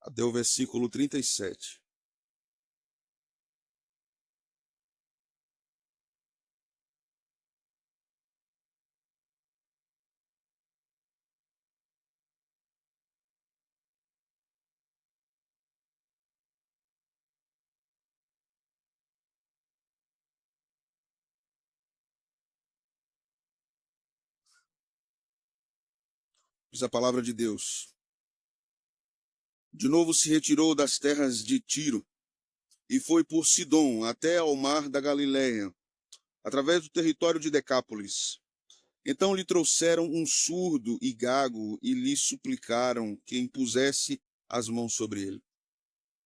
até o versículo 37. Diz a palavra de Deus. De novo se retirou das terras de Tiro e foi por Sidom até ao mar da Galileia, através do território de Decápolis. Então lhe trouxeram um surdo e gago e lhe suplicaram que impusesse as mãos sobre ele.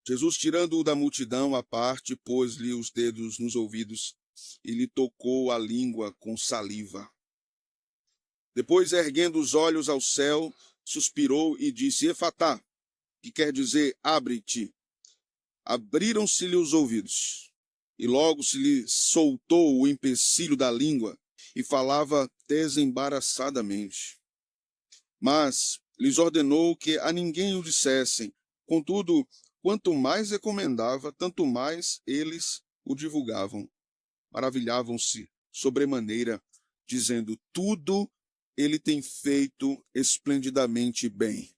Jesus, tirando-o da multidão à parte, pôs-lhe os dedos nos ouvidos e lhe tocou a língua com saliva. Depois, erguendo os olhos ao céu, suspirou e disse: Efatá, que quer dizer abre-te. Abriram-se-lhe os ouvidos, e logo se lhe soltou o empecilho da língua, e falava desembaraçadamente. Mas lhes ordenou que a ninguém o dissessem. Contudo, quanto mais recomendava, tanto mais eles o divulgavam. Maravilhavam-se sobremaneira, dizendo: tudo ele tem feito esplendidamente bem.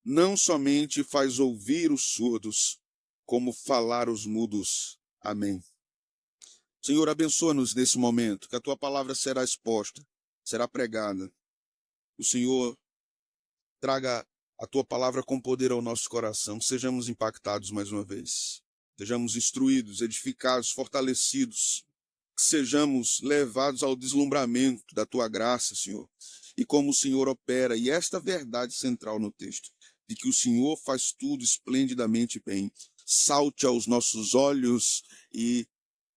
Não somente faz ouvir os surdos, como falar os mudos. Amém. Senhor, abençoa-nos nesse momento, que a tua palavra será exposta, será pregada. O Senhor traga a tua palavra com poder ao nosso coração, que sejamos impactados mais uma vez, sejamos instruídos, edificados, fortalecidos, que sejamos levados ao deslumbramento da tua graça, Senhor, e como o Senhor opera, e esta verdade central no texto, de que o Senhor faz tudo esplendidamente bem, salte aos nossos olhos e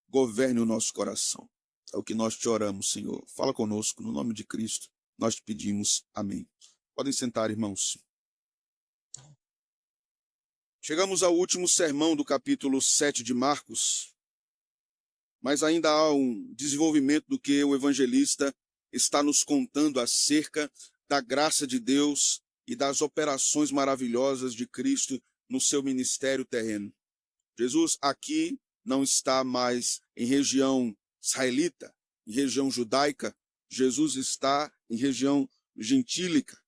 governe o nosso coração. É o que nós te oramos, Senhor. Fala conosco, no nome de Cristo, nós te pedimos. Amém. Podem sentar, irmãos. Chegamos ao último sermão do capítulo 7 de Marcos, mas ainda há um desenvolvimento do que o evangelista está nos contando acerca da graça de Deus e das operações maravilhosas de Cristo no seu ministério terreno. Jesus aqui não está mais em região israelita, em região judaica, Jesus está em região gentílica.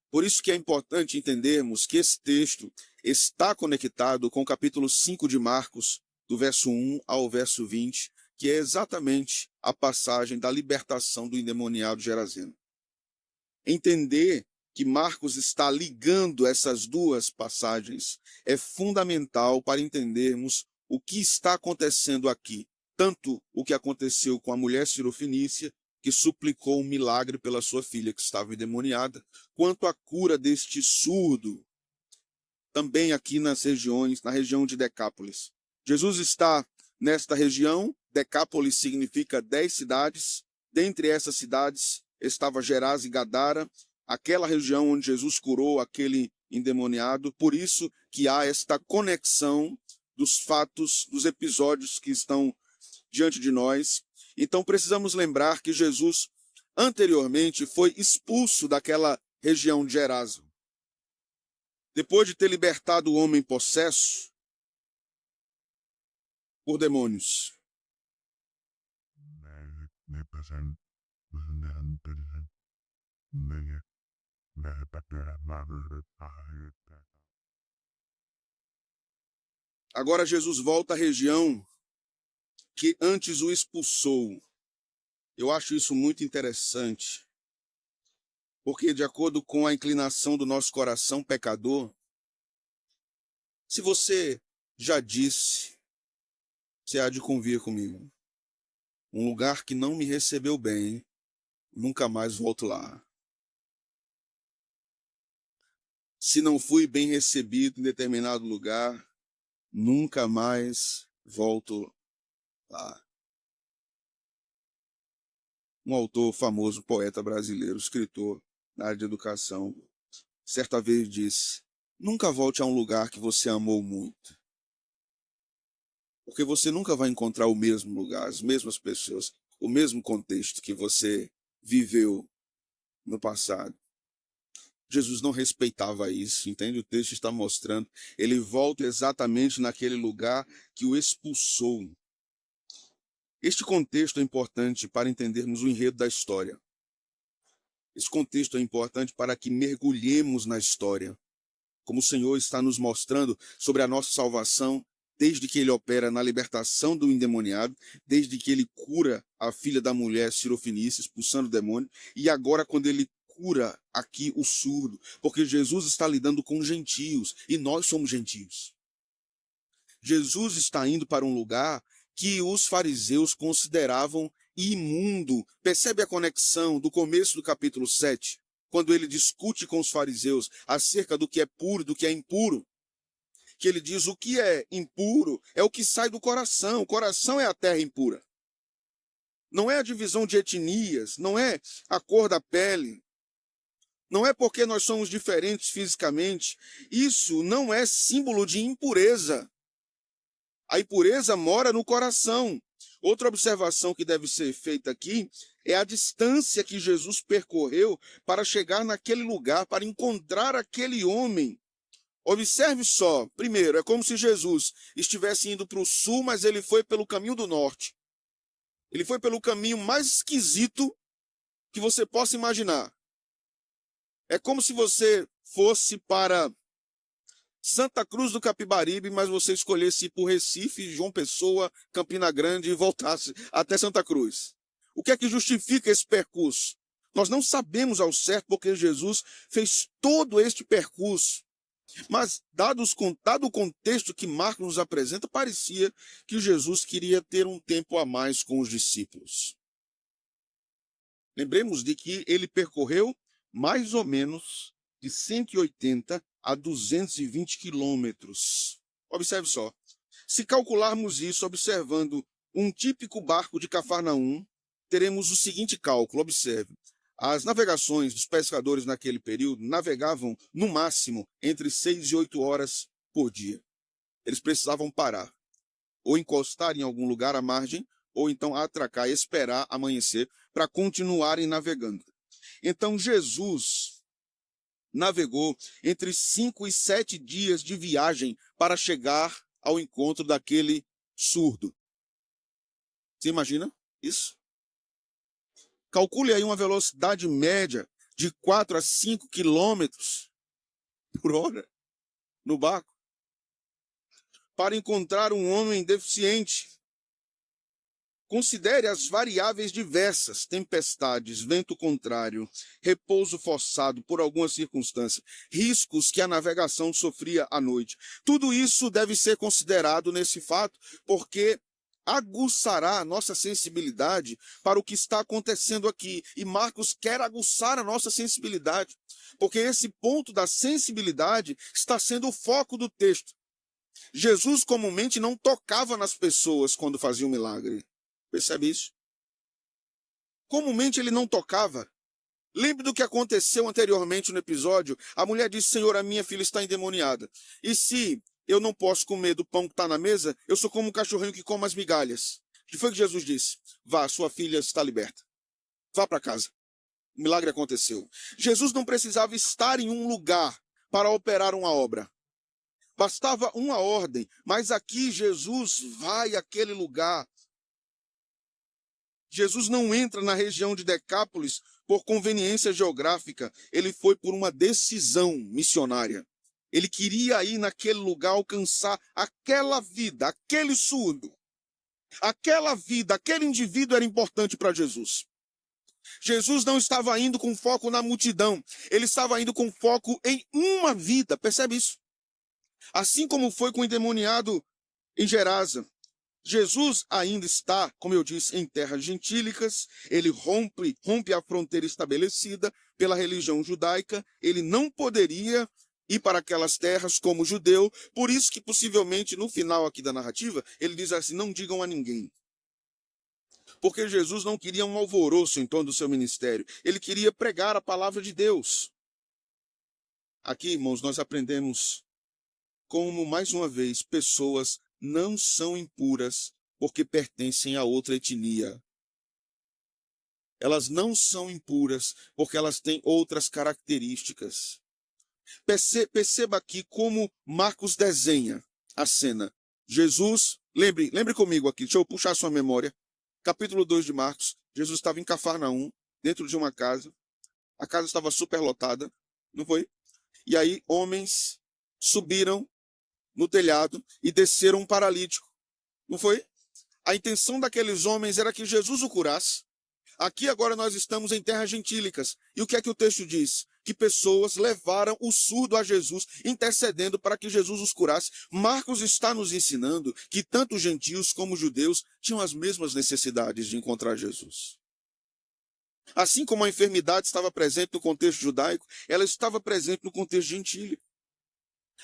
Por isso que é importante entendermos que esse texto está conectado com o capítulo 5 de Marcos, do verso 1 ao verso 20, que é exatamente a passagem da libertação do endemoniado Gerazeno. Entender que Marcos está ligando essas duas passagens é fundamental para entendermos o que está acontecendo aqui, tanto o que aconteceu com a mulher cirofenícia, que suplicou um milagre pela sua filha que estava endemoniada, quanto a cura deste surdo, também aqui na região de Decápolis. Jesus está nesta região, Decápolis significa 10 cidades, dentre essas cidades estava Gerás e Gadara, aquela região onde Jesus curou aquele endemoniado, por isso que há esta conexão dos fatos, dos episódios que estão diante de nós. Então precisamos lembrar que Jesus anteriormente foi expulso daquela região de Gerasa. Depois de ter libertado o homem possesso por demônios. Agora Jesus volta à região que antes o expulsou. Eu acho isso muito interessante, porque de acordo com a inclinação do nosso coração pecador, se você já disse, você há de convir comigo, um lugar que não me recebeu bem, nunca mais volto lá. Se não fui bem recebido em determinado lugar, nunca mais volto lá. Um autor famoso, poeta brasileiro, escritor na área de educação, certa vez disse: nunca volte a um lugar que você amou muito. Porque você nunca vai encontrar o mesmo lugar, as mesmas pessoas, o mesmo contexto que você viveu no passado. Jesus não respeitava isso, entende? O texto está mostrando. Ele volta exatamente naquele lugar que o expulsou. Este contexto é importante para entendermos o enredo da história. Esse contexto é importante para que mergulhemos na história, como o Senhor está nos mostrando sobre a nossa salvação, desde que ele opera na libertação do endemoniado, desde que ele cura a filha da mulher Sirofenícia, expulsando o demônio, e agora quando ele cura aqui o surdo, porque Jesus está lidando com gentios, e nós somos gentios. Jesus está indo para um lugar que os fariseus consideravam imundo. Percebe a conexão do começo do capítulo 7, quando ele discute com os fariseus acerca do que é puro e do que é impuro? Que ele diz: o que é impuro é o que sai do coração. O coração é a terra impura. Não é a divisão de etnias, não é a cor da pele, não é porque nós somos diferentes fisicamente. Isso não é símbolo de impureza. A impureza mora no coração. Outra observação que deve ser feita aqui é a distância que Jesus percorreu para chegar naquele lugar, para encontrar aquele homem. Observe só, primeiro, é como se Jesus estivesse indo para o sul, mas ele foi pelo caminho do norte. Ele foi pelo caminho mais esquisito que você possa imaginar. É como se você fosse para Santa Cruz do Capibaribe, mas você escolhesse ir para o Recife, João Pessoa, Campina Grande e voltasse até Santa Cruz. O que é que justifica esse percurso? Nós não sabemos ao certo porque Jesus fez todo este percurso. Mas, dado o contexto que Marcos nos apresenta, parecia que Jesus queria ter um tempo a mais com os discípulos. Lembremos de que ele percorreu mais ou menos de 180 a 220 quilômetros. Observe só. Se calcularmos isso observando um típico barco de Cafarnaum, teremos o seguinte cálculo, observe. As navegações dos pescadores naquele período navegavam, no máximo, entre 6 e 8 horas por dia. Eles precisavam parar, ou encostar em algum lugar à margem, ou então atracar e esperar amanhecer para continuarem navegando. Então Jesus navegou entre 5 e 7 dias de viagem para chegar ao encontro daquele surdo. Você imagina isso? Calcule aí uma velocidade média de 4 a 5 quilômetros por hora no barco para encontrar um homem deficiente. Considere as variáveis diversas: tempestades, vento contrário, repouso forçado por alguma circunstância, riscos que a navegação sofria à noite. Tudo isso deve ser considerado nesse fato, porque aguçará a nossa sensibilidade para o que está acontecendo aqui. E Marcos quer aguçar a nossa sensibilidade, porque esse ponto da sensibilidade está sendo o foco do texto. Jesus comumente não tocava nas pessoas quando fazia um milagre. Percebe isso? Comumente ele não tocava. Lembre do que aconteceu anteriormente no episódio. A mulher disse: Senhor, a minha filha está endemoniada. E se eu não posso comer do pão que está na mesa, eu sou como um cachorrinho que come as migalhas. O que foi que Jesus disse? Vá, sua filha está liberta. Vá para casa. O milagre aconteceu. Jesus não precisava estar em um lugar para operar uma obra. Bastava uma ordem. Mas aqui Jesus vai àquele lugar. Jesus não entra na região de Decápolis por conveniência geográfica. Ele foi por uma decisão missionária. Ele queria ir naquele lugar alcançar aquela vida, aquele surdo. Aquela vida, aquele indivíduo era importante para Jesus. Jesus não estava indo com foco na multidão. Ele estava indo com foco em uma vida. Percebe isso? Assim como foi com o endemoniado em Gerasa. Jesus ainda está, como eu disse, em terras gentílicas. Ele rompe a fronteira estabelecida pela religião judaica. Ele não poderia ir para aquelas terras como judeu. Por isso que possivelmente no final aqui da narrativa, ele diz assim: não digam a ninguém. Porque Jesus não queria um alvoroço em torno do seu ministério. Ele queria pregar a palavra de Deus. Aqui, irmãos, nós aprendemos como, mais uma vez, pessoas não são impuras porque pertencem a outra etnia. Elas não são impuras porque elas têm outras características. Perceba aqui como Marcos desenha a cena. Jesus, lembre comigo aqui, deixa eu puxar a sua memória. Capítulo 2 de Marcos, Jesus estava em Cafarnaum, dentro de uma casa. A casa estava superlotada, não foi? E aí homens subiram no telhado e desceram um paralítico, não foi? A intenção daqueles homens era que Jesus o curasse. Aqui agora nós estamos em terras gentílicas. E o que é que o texto diz? Que pessoas levaram o surdo a Jesus, intercedendo para que Jesus os curasse. Marcos está nos ensinando que tanto gentios como judeus tinham as mesmas necessidades de encontrar Jesus. Assim como a enfermidade estava presente no contexto judaico, ela estava presente no contexto gentílico.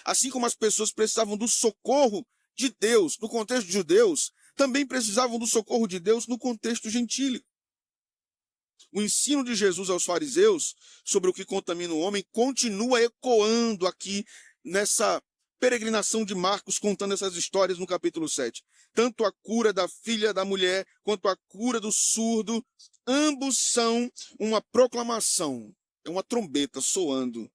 Assim como as pessoas precisavam do socorro de Deus no contexto de judeus, também precisavam do socorro de Deus no contexto gentílico. O ensino de Jesus aos fariseus sobre o que contamina o homem continua ecoando aqui nessa peregrinação de Marcos, contando essas histórias no capítulo 7. Tanto a cura da filha da mulher, quanto a cura do surdo, ambos são uma proclamação, é uma trombeta soando,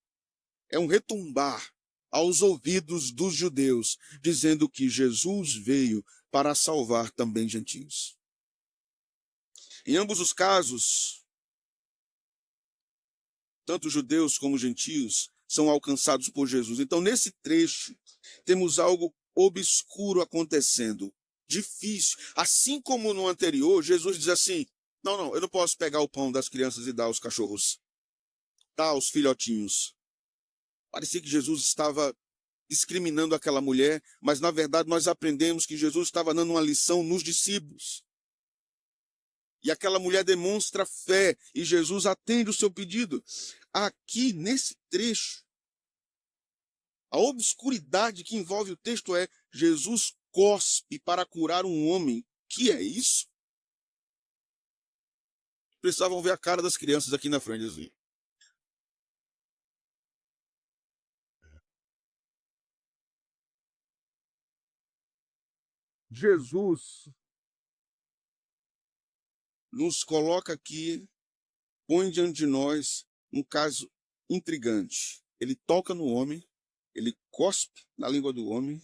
é um retumbar aos ouvidos dos judeus, dizendo que Jesus veio para salvar também gentios. Em ambos os casos, tanto judeus como gentios são alcançados por Jesus. Então, nesse trecho, temos algo obscuro acontecendo, difícil. Assim como no anterior, Jesus diz assim: não, eu não posso pegar o pão das crianças e dar aos cachorros, dar aos filhotinhos. Parecia que Jesus estava discriminando aquela mulher, mas na verdade nós aprendemos que Jesus estava dando uma lição nos discípulos. E aquela mulher demonstra fé e Jesus atende o seu pedido. Aqui, nesse trecho, a obscuridade que envolve o texto é: Jesus cospe para curar um homem. Que é isso? Precisavam ver a cara das crianças aqui na frente, assim. Jesus nos coloca aqui, põe diante de nós um caso intrigante. Ele toca no homem, ele cospe na língua do homem,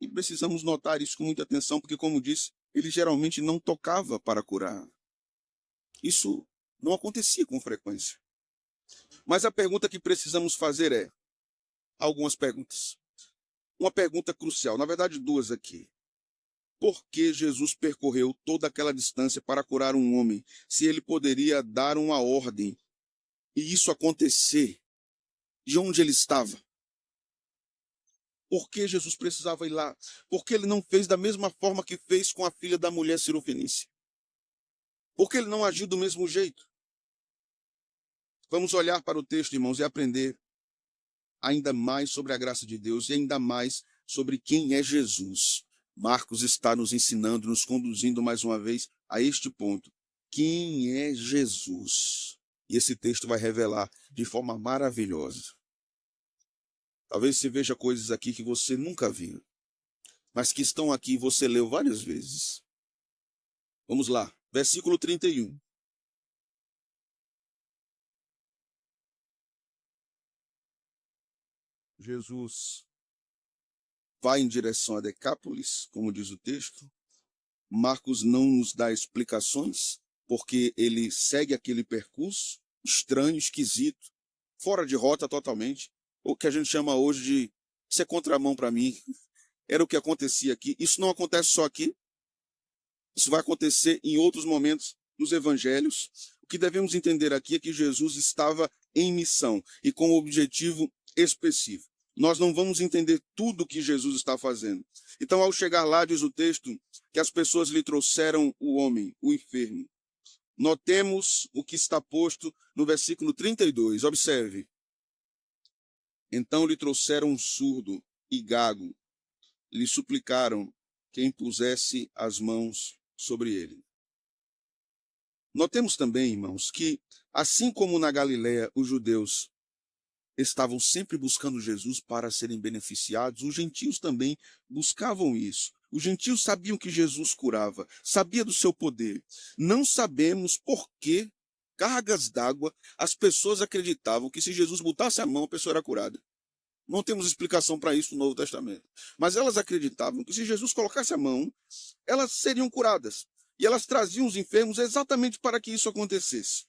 e precisamos notar isso com muita atenção, porque, como disse, ele geralmente não tocava para curar. Isso não acontecia com frequência. Mas a pergunta que precisamos fazer é, algumas perguntas. Uma pergunta crucial, na verdade duas aqui. Por que Jesus percorreu toda aquela distância para curar um homem, se ele poderia dar uma ordem e isso acontecer de onde ele estava? Por que Jesus precisava ir lá? Por que ele não fez da mesma forma que fez com a filha da mulher cirofenícia? Por que ele não agiu do mesmo jeito? Vamos olhar para o texto, irmãos, e aprender ainda mais sobre a graça de Deus e ainda mais sobre quem é Jesus. Marcos está nos ensinando, nos conduzindo mais uma vez a este ponto. Quem é Jesus? E esse texto vai revelar de forma maravilhosa. Talvez você veja coisas aqui que você nunca viu, mas que estão aqui e você leu várias vezes. Vamos lá, versículo 31. Jesus vai em direção a Decápolis, como diz o texto. Marcos não nos dá explicações, porque ele segue aquele percurso estranho, esquisito, fora de rota totalmente, o que a gente chama hoje de ser contramão para mim. Era o que acontecia aqui. Isso não acontece só aqui, isso vai acontecer em outros momentos dos evangelhos. O que devemos entender aqui é que Jesus estava em missão e com um objetivo específico. Nós não vamos entender tudo o que Jesus está fazendo. Então, ao chegar lá, diz o texto, que as pessoas lhe trouxeram o homem, o enfermo. Notemos o que está posto no versículo 32. Observe. Então lhe trouxeram um surdo e gago. Lhe suplicaram que impusesse as mãos sobre ele. Notemos também, irmãos, que assim como na Galiléia os judeus estavam sempre buscando Jesus para serem beneficiados, os gentios também buscavam isso. Os gentios sabiam que Jesus curava, sabia do seu poder. Não sabemos por que, cargas d'água, as pessoas acreditavam que se Jesus botasse a mão, a pessoa era curada. Não temos explicação para isso no Novo Testamento. Mas elas acreditavam que se Jesus colocasse a mão, elas seriam curadas. E elas traziam os enfermos exatamente para que isso acontecesse.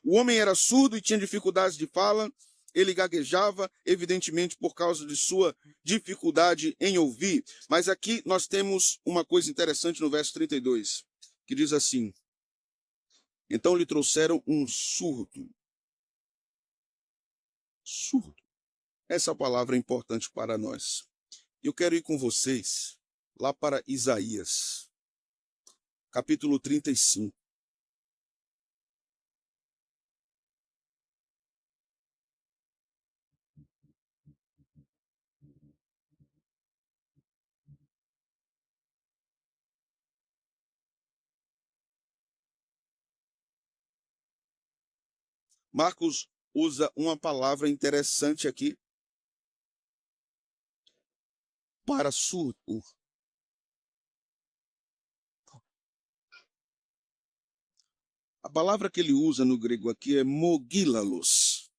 O homem era surdo e tinha dificuldades de fala, ele gaguejava, evidentemente por causa de sua dificuldade em ouvir. Mas aqui nós temos uma coisa interessante no verso 32, que diz assim: então lhe trouxeram um surdo. Surdo. Essa palavra é importante para nós. Eu quero ir com vocês lá para Isaías, capítulo 35. Marcos usa uma palavra interessante aqui para surdo. A palavra que ele usa no grego aqui é mogilalos.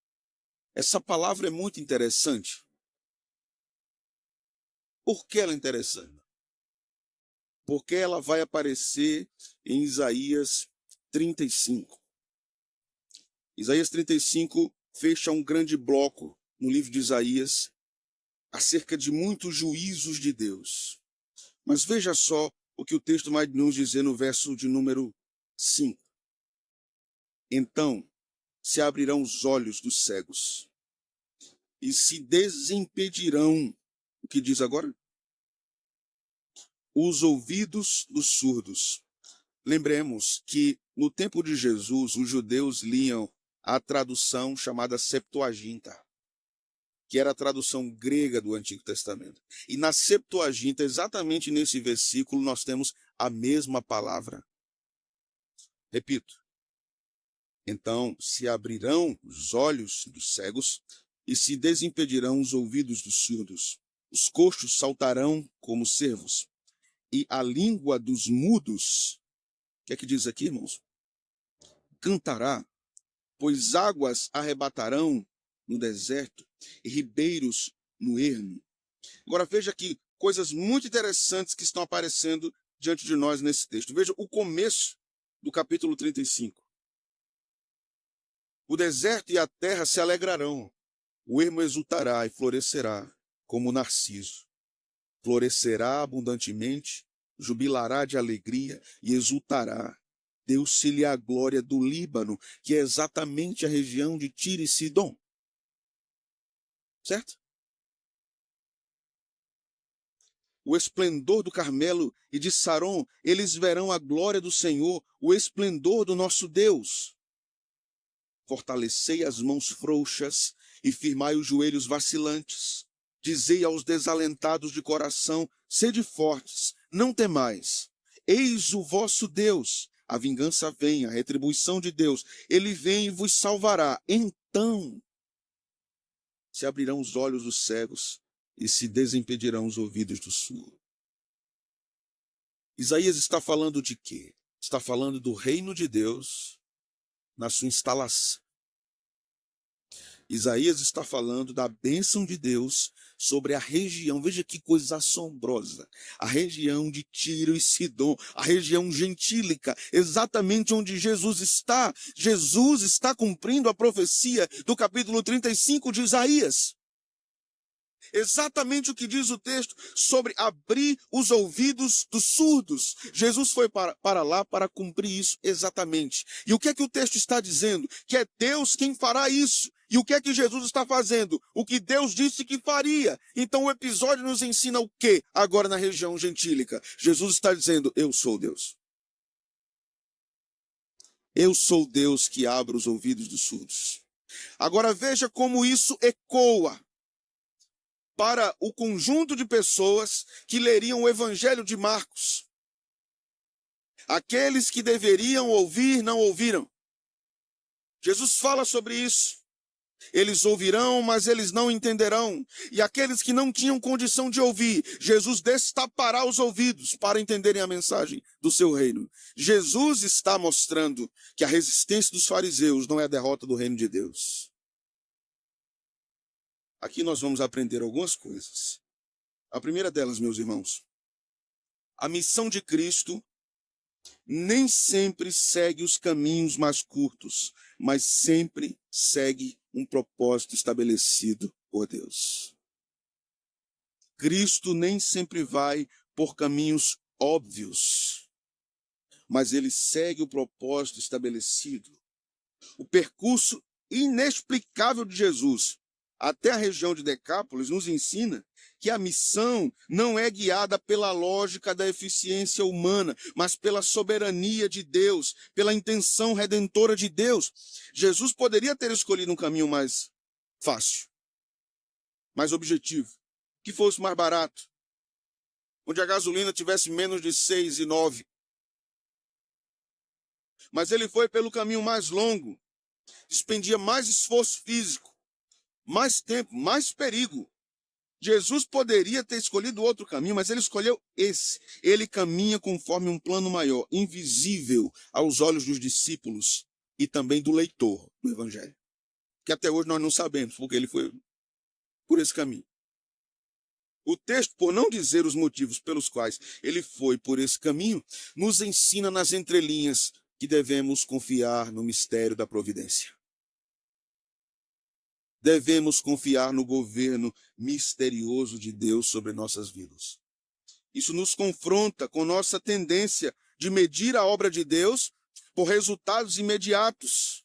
Essa palavra é muito interessante. Por que ela é interessante? Porque ela vai aparecer em Isaías 35. Isaías 35 fecha um grande bloco no livro de Isaías acerca de muitos juízos de Deus. Mas veja só o que o texto vai nos dizer no verso de número 5. Então se abrirão os olhos dos cegos e se desimpedirão, o que diz agora? Os ouvidos dos surdos. Lembremos que no tempo de Jesus, os judeus liam a tradução chamada Septuaginta, que era a tradução grega do Antigo Testamento. E na Septuaginta, exatamente nesse versículo, nós temos a mesma palavra. Repito. Então se abrirão os olhos dos cegos e se desimpedirão os ouvidos dos surdos. Os coxos saltarão como cervos, e a língua dos mudos, o que é que diz aqui, irmãos? Cantará, pois águas arrebatarão no deserto e ribeiros no ermo. Agora veja aqui coisas muito interessantes que estão aparecendo diante de nós nesse texto. Veja o começo do capítulo 35. O deserto e a terra se alegrarão, o ermo exultará e florescerá como o narciso. Florescerá abundantemente, jubilará de alegria e exultará. Deu-se-lhe a glória do Líbano, que é exatamente a região de Tiro e Sidom. Certo? O esplendor do Carmelo e de Saron, eles verão a glória do Senhor, o esplendor do nosso Deus. Fortalecei as mãos frouxas e firmai os joelhos vacilantes. Dizei aos desalentados de coração, sede fortes, não temais. Eis o vosso Deus. A vingança vem, a retribuição de Deus. Ele vem e vos salvará. Então se abrirão os olhos dos cegos e se desimpedirão os ouvidos dos surdos. Isaías está falando de quê? Está falando do reino de Deus na sua instalação. Isaías está falando da bênção de Deus sobre a região, veja que coisa assombrosa, a região de Tiro e Sidom, a região gentílica, exatamente onde Jesus está. Jesus está cumprindo a profecia do capítulo 35 de Isaías. Exatamente o que diz o texto sobre abrir os ouvidos dos surdos. Jesus foi para lá para cumprir isso exatamente. E o que é que o texto está dizendo? Que é Deus quem fará isso. E o que é que Jesus está fazendo? O que Deus disse que faria. Então o episódio nos ensina o quê? Agora na região gentílica. Jesus está dizendo, eu sou Deus. Eu sou Deus que abre os ouvidos dos surdos. Agora veja como isso ecoa para o conjunto de pessoas que leriam o Evangelho de Marcos. Aqueles que deveriam ouvir, não ouviram. Jesus fala sobre isso. Eles ouvirão, mas eles não entenderão. E aqueles que não tinham condição de ouvir, Jesus destapará os ouvidos para entenderem a mensagem do seu reino. Jesus está mostrando que a resistência dos fariseus não é a derrota do reino de Deus. Aqui nós vamos aprender algumas coisas. A primeira delas, meus irmãos, a missão de Cristo nem sempre segue os caminhos mais curtos, mas sempre segue um propósito estabelecido por Deus. Cristo nem sempre vai por caminhos óbvios, mas ele segue o propósito estabelecido. O percurso inexplicável de Jesus até a região de Decápolis nos ensina que a missão não é guiada pela lógica da eficiência humana, mas pela soberania de Deus, pela intenção redentora de Deus. Jesus poderia ter escolhido um caminho mais fácil, mais objetivo, que fosse mais barato, onde a gasolina tivesse menos de 6,9. Mas ele foi pelo caminho mais longo, expendia mais esforço físico, mais tempo, mais perigo. Jesus poderia ter escolhido outro caminho, mas ele escolheu esse. Ele caminha conforme um plano maior, invisível aos olhos dos discípulos e também do leitor do Evangelho. Que até hoje nós não sabemos, porque ele foi por esse caminho. O texto, por não dizer os motivos pelos quais ele foi por esse caminho, nos ensina nas entrelinhas que devemos confiar no mistério da providência. Devemos confiar no governo misterioso de Deus sobre nossas vidas. Isso nos confronta com nossa tendência de medir a obra de Deus por resultados imediatos,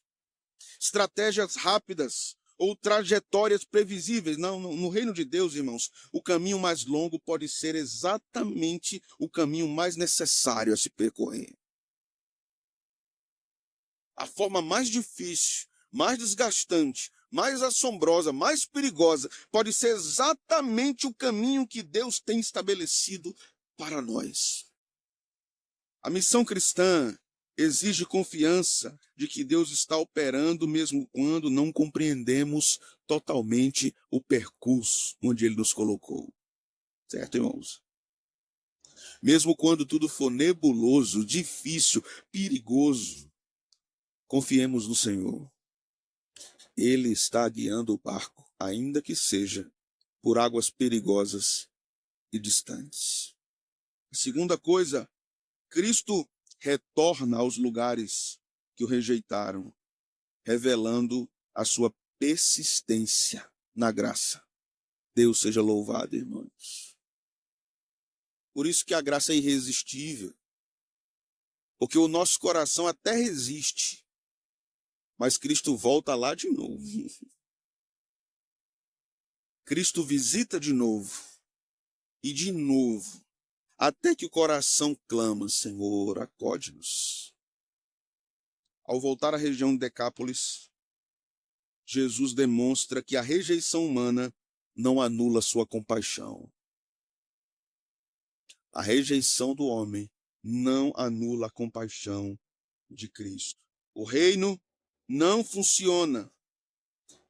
estratégias rápidas ou trajetórias previsíveis. Não, no reino de Deus, irmãos, o caminho mais longo pode ser exatamente o caminho mais necessário a se percorrer. A forma mais difícil, mais desgastante, mais assombrosa, mais perigosa, pode ser exatamente o caminho que Deus tem estabelecido para nós. A missão cristã exige confiança de que Deus está operando mesmo quando não compreendemos totalmente o percurso onde Ele nos colocou. Certo, irmãos? Mesmo quando tudo for nebuloso, difícil, perigoso, confiemos no Senhor. Ele está guiando o barco, ainda que seja por águas perigosas e distantes. A segunda coisa, Cristo retorna aos lugares que o rejeitaram, revelando a sua persistência na graça. Deus seja louvado, irmãos. Por isso que a graça é irresistível, porque o nosso coração até resiste, mas Cristo volta lá de novo. Cristo visita de novo, e de novo, até que o coração clama, Senhor, acode-nos. Ao voltar à região de Decápolis, Jesus demonstra que a rejeição humana não anula sua compaixão. A rejeição do homem não anula a compaixão de Cristo. O reino não funciona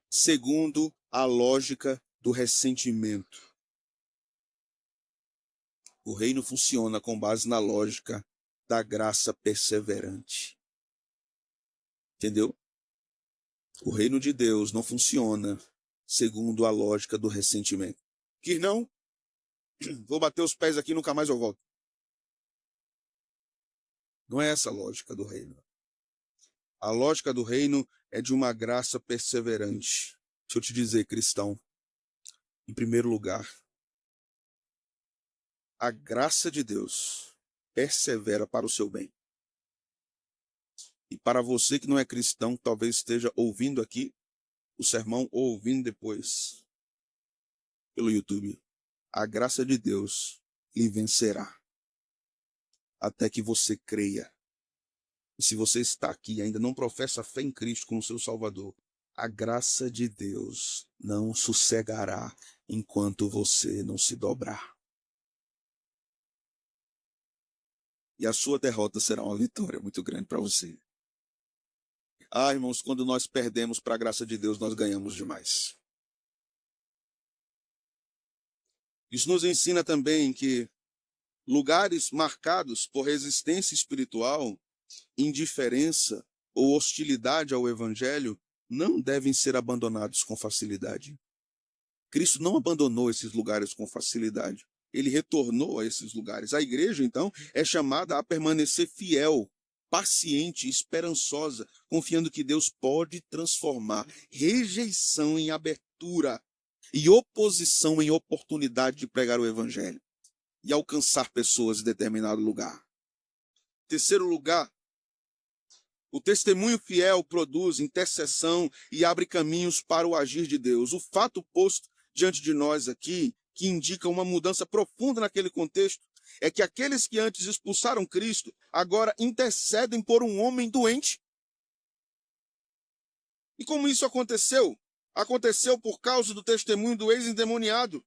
segundo a lógica do ressentimento. O reino funciona com base na lógica da graça perseverante. Entendeu? O reino de Deus não funciona segundo a lógica do ressentimento. Que não? Vou bater os pés aqui e nunca mais eu volto. Não é essa a lógica do reino. A lógica do reino é de uma graça perseverante. Deixa eu te dizer, cristão, em primeiro lugar, a graça de Deus persevera para o seu bem. E para você que não é cristão, talvez esteja ouvindo aqui o sermão ou ouvindo depois pelo YouTube, a graça de Deus lhe vencerá até que você creia. E se você está aqui e ainda não professa a fé em Cristo como seu Salvador, a graça de Deus não sossegará enquanto você não se dobrar. E a sua derrota será uma vitória muito grande para você. Ah, irmãos, quando nós perdemos para a graça de Deus, nós ganhamos demais. Isso nos ensina também que lugares marcados por resistência espiritual, indiferença ou hostilidade ao evangelho não devem ser abandonados com facilidade. Cristo não abandonou esses lugares com facilidade. Ele retornou a esses lugares. A igreja, então, é chamada a permanecer fiel, paciente, esperançosa, confiando que Deus pode transformar rejeição em abertura e oposição em oportunidade de pregar o evangelho e alcançar pessoas em determinado lugar. Terceiro lugar, o testemunho fiel produz intercessão e abre caminhos para o agir de Deus. O fato posto diante de nós aqui, que indica uma mudança profunda naquele contexto, é que aqueles que antes expulsaram Cristo, agora intercedem por um homem doente. E como isso aconteceu? Aconteceu por causa do testemunho do ex-endemoniado.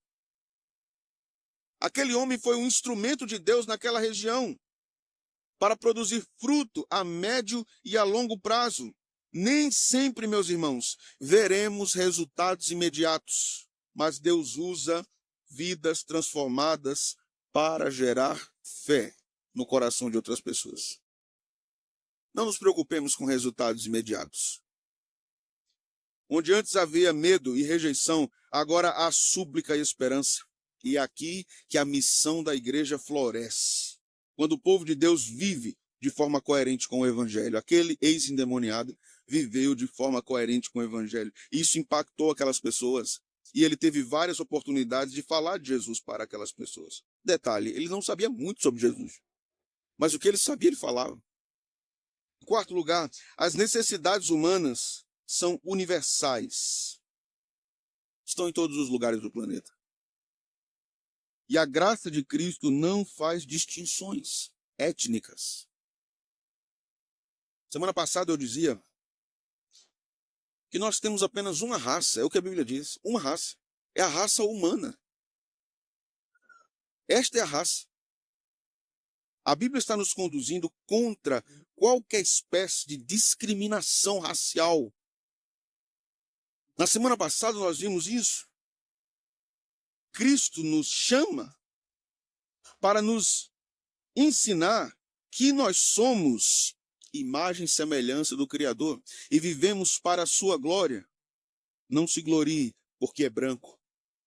Aquele homem foi um instrumento de Deus naquela região para produzir fruto a médio e a longo prazo. Nem sempre, meus irmãos, veremos resultados imediatos, mas Deus usa vidas transformadas para gerar fé no coração de outras pessoas. Não nos preocupemos com resultados imediatos. Onde antes havia medo e rejeição, agora há súplica e esperança. E é aqui que a missão da igreja floresce. Quando o povo de Deus vive de forma coerente com o evangelho. Aquele ex-endemoniado viveu de forma coerente com o evangelho. Isso impactou aquelas pessoas. E ele teve várias oportunidades de falar de Jesus para aquelas pessoas. Detalhe, ele não sabia muito sobre Jesus. Mas o que ele sabia, ele falava. Em quarto lugar, as necessidades humanas são universais. Estão em todos os lugares do planeta. E a graça de Cristo não faz distinções étnicas. Semana passada eu dizia que nós temos apenas uma raça, é o que a Bíblia diz, uma raça. É a raça humana. Esta é a raça. A Bíblia está nos conduzindo contra qualquer espécie de discriminação racial. Na semana passada nós vimos isso. Cristo nos chama para nos ensinar que nós somos imagem e semelhança do Criador e vivemos para a sua glória. Não se glorie porque é branco.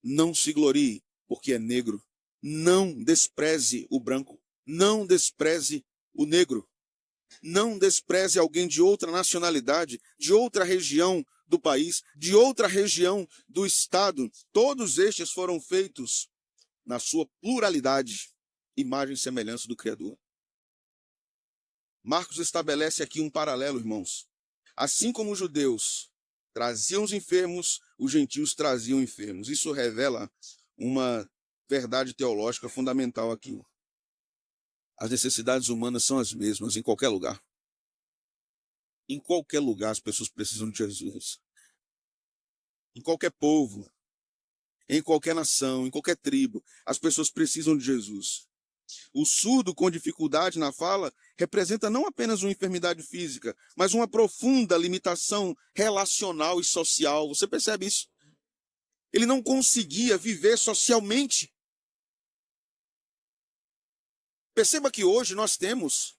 Não se glorie porque é negro. Não despreze o branco. Não despreze o negro. Não despreze alguém de outra nacionalidade, de outra região do país, de outra região do estado. Todos estes foram feitos na sua pluralidade, imagem e semelhança do Criador. Marcos estabelece aqui um paralelo, irmãos. Assim como os judeus traziam os enfermos, os gentios traziam enfermos. Isso revela uma verdade teológica fundamental aqui. As necessidades humanas são as mesmas em qualquer lugar. Em qualquer lugar as pessoas precisam de Jesus. Em qualquer povo, em qualquer nação, em qualquer tribo, as pessoas precisam de Jesus. O surdo com dificuldade na fala representa não apenas uma enfermidade física, mas uma profunda limitação relacional e social. Você percebe isso? Ele não conseguia viver socialmente. Perceba que hoje nós temos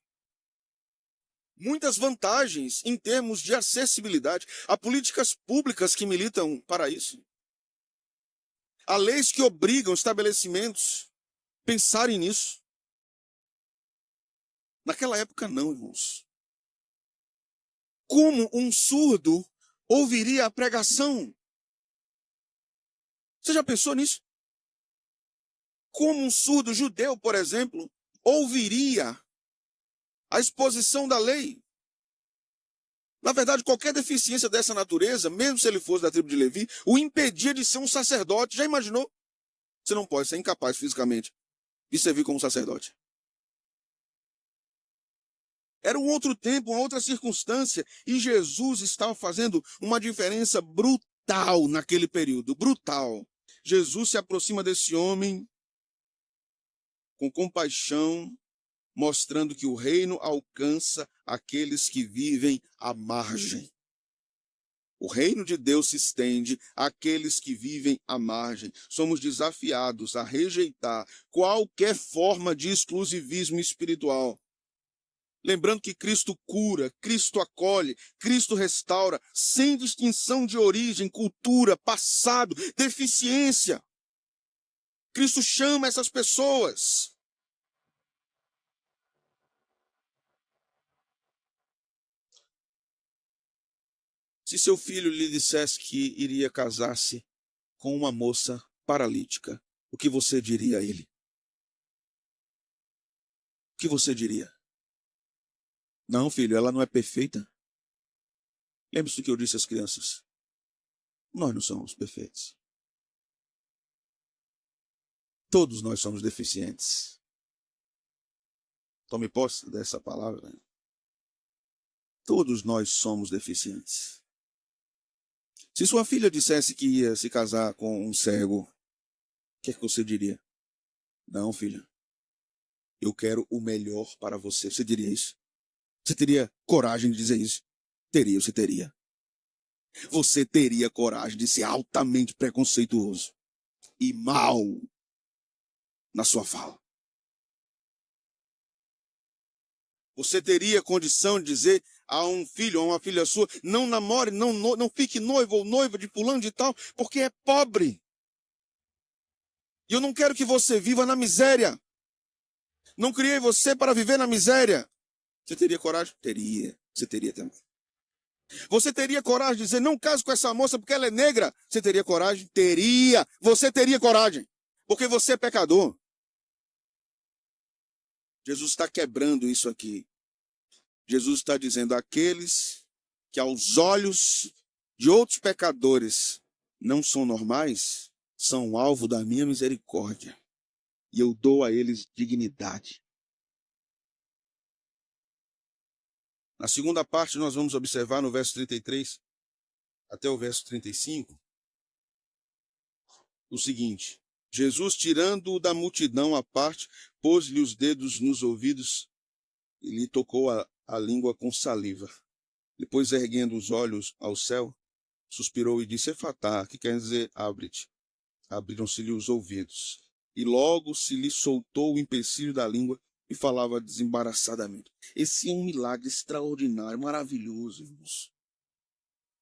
muitas vantagens em termos de acessibilidade. Há políticas públicas que militam para isso. Há leis que obrigam estabelecimentos a pensarem nisso. Naquela época não, irmãos. Como um surdo ouviria a pregação? Você já pensou nisso? Como um surdo judeu, por exemplo, ouviria a exposição da lei? Na verdade, qualquer deficiência dessa natureza, mesmo se ele fosse da tribo de Levi, o impedia de ser um sacerdote. Já imaginou? Você não pode ser incapaz fisicamente de servir como sacerdote. Era um outro tempo, uma outra circunstância, e Jesus estava fazendo uma diferença brutal naquele período, brutal. Jesus se aproxima desse homem com compaixão, mostrando que o reino alcança aqueles que vivem à margem. O reino de Deus se estende àqueles que vivem à margem. Somos desafiados a rejeitar qualquer forma de exclusivismo espiritual. Lembrando que Cristo cura, Cristo acolhe, Cristo restaura, sem distinção de origem, cultura, passado, deficiência. Cristo chama essas pessoas. Se seu filho lhe dissesse que iria casar-se com uma moça paralítica, o que você diria a ele? O que você diria? Não, filho, ela não é perfeita. Lembre-se do que eu disse às crianças. Nós não somos perfeitos. Todos nós somos deficientes. Tome posse dessa palavra. Todos nós somos deficientes. Se sua filha dissesse que ia se casar com um cego, o que é que você diria? Não, filha, eu quero o melhor para você. Você diria isso? Você teria coragem de dizer isso? Teria, você teria. Você teria coragem de ser altamente preconceituoso e mal na sua fala. Você teria condição de dizer a um filho, a uma filha sua, não namore, não fique noivo ou noiva de fulano de tal, porque é pobre. E eu não quero que você viva na miséria. Não criei você para viver na miséria. Você teria coragem? Teria. Você teria também. Você teria coragem de dizer, não case com essa moça porque ela é negra? Você teria coragem? Teria. Você teria coragem. Porque você é pecador. Jesus está quebrando isso aqui. Jesus está dizendo, aqueles que aos olhos de outros pecadores não são normais, são alvo da minha misericórdia. E eu dou a eles dignidade. Na segunda parte, nós vamos observar no verso 33 até o verso 35, o seguinte: Jesus, tirando-o da multidão à parte, pôs-lhe os dedos nos ouvidos e lhe tocou a língua com saliva. Depois, erguendo os olhos ao céu, suspirou e disse, Efatá, que quer dizer, abre-te. Abriram-se-lhe os ouvidos. E logo se lhe soltou o empecilho da língua e falava desembaraçadamente. Esse é um milagre extraordinário, maravilhoso, irmãos.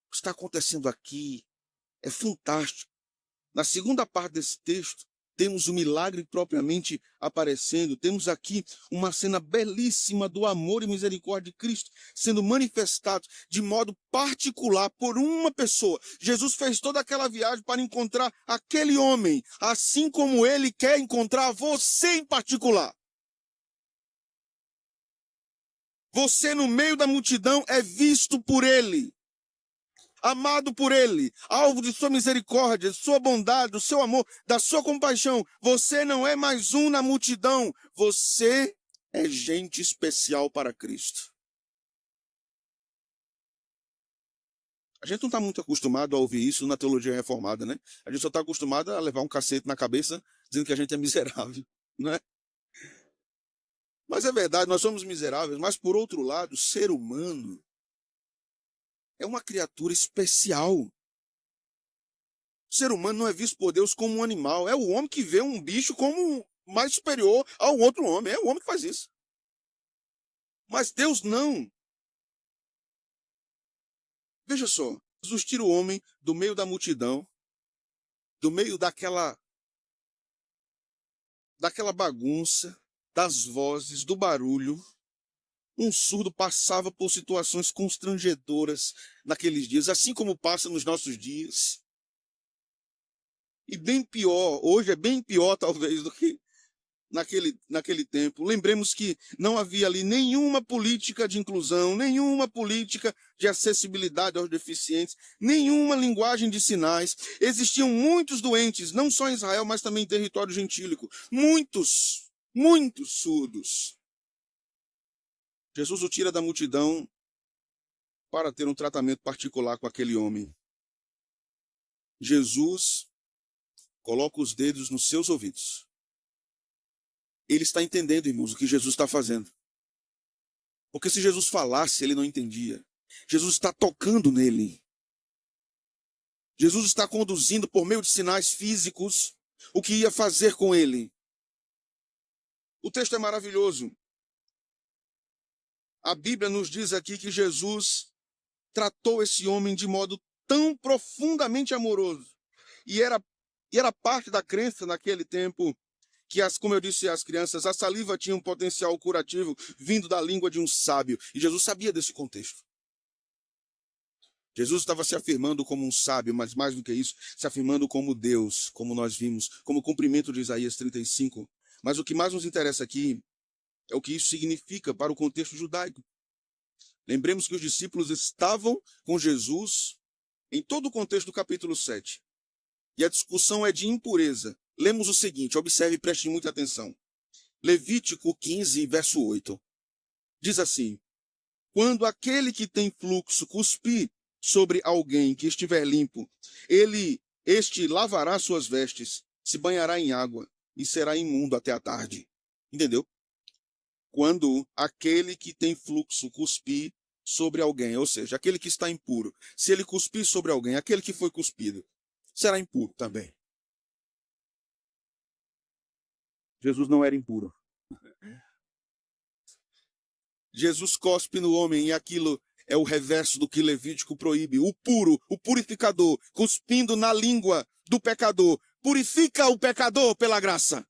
O que está acontecendo aqui é fantástico. Na segunda parte desse texto, temos o milagre propriamente aparecendo. Temos aqui uma cena belíssima do amor e misericórdia de Cristo sendo manifestado de modo particular por uma pessoa. Jesus fez toda aquela viagem para encontrar aquele homem, assim como ele quer encontrar você em particular. Você no meio da multidão é visto por ele, amado por ele, alvo de sua misericórdia, de sua bondade, do seu amor, da sua compaixão. Você não é mais um na multidão, você é gente especial para Cristo. A gente não está muito acostumado a ouvir isso na teologia reformada, né? A gente só está acostumado a levar um cacete na cabeça dizendo que a gente é miserável, não é? Mas é verdade, nós somos miseráveis, mas por outro lado, o ser humano é uma criatura especial. O ser humano não é visto por Deus como um animal. É o homem que vê um bicho como mais superior ao outro homem. É o homem que faz isso. Mas Deus não. Veja só, Jesus tira o homem do meio da multidão, do meio daquela bagunça, das vozes, do barulho. Um surdo passava por situações constrangedoras naqueles dias, assim como passa nos nossos dias. E bem pior, hoje é bem pior talvez do que naquele tempo. Lembremos que não havia ali nenhuma política de inclusão, nenhuma política de acessibilidade aos deficientes, nenhuma linguagem de sinais. Existiam muitos doentes, não só em Israel, mas também em território gentílico. Muitos surdos. Jesus o tira da multidão para ter um tratamento particular com aquele homem. Jesus coloca os dedos nos seus ouvidos ele está entendendo, irmãos, o que Jesus está fazendo. Porque se Jesus falasse, ele não entendia. Jesus está tocando nele. Jesus está conduzindo por meio de sinais físicos o que ia fazer com ele. O texto é maravilhoso. A Bíblia nos diz aqui que Jesus tratou esse homem de modo tão profundamente amoroso. E era parte da crença naquele tempo que, como eu disse às crianças, a saliva tinha um potencial curativo vindo da língua de um sábio. E Jesus sabia desse contexto. Jesus estava se afirmando como um sábio, mas mais do que isso, se afirmando como Deus, como nós vimos, como cumprimento de Isaías 35. Mas o que mais nos interessa aqui é o que isso significa para o contexto judaico. Lembremos que os discípulos estavam com Jesus em todo o contexto do capítulo 7. E a discussão é de impureza. Lemos o seguinte, observe e preste muita atenção. Levítico 15, verso 8. Diz assim: quando aquele que tem fluxo cuspir sobre alguém que estiver limpo, este lavará suas vestes, se banhará em água e será imundo até a tarde. Entendeu? Quando aquele que tem fluxo cuspir sobre alguém, ou seja, aquele que está impuro, se ele cuspir sobre alguém, aquele que foi cuspido, será impuro também. Jesus não era impuro. Jesus cospe no homem e aquilo é o reverso do que Levítico proíbe. O puro, o purificador, cuspindo na língua do pecador, purifica o pecador pela graça.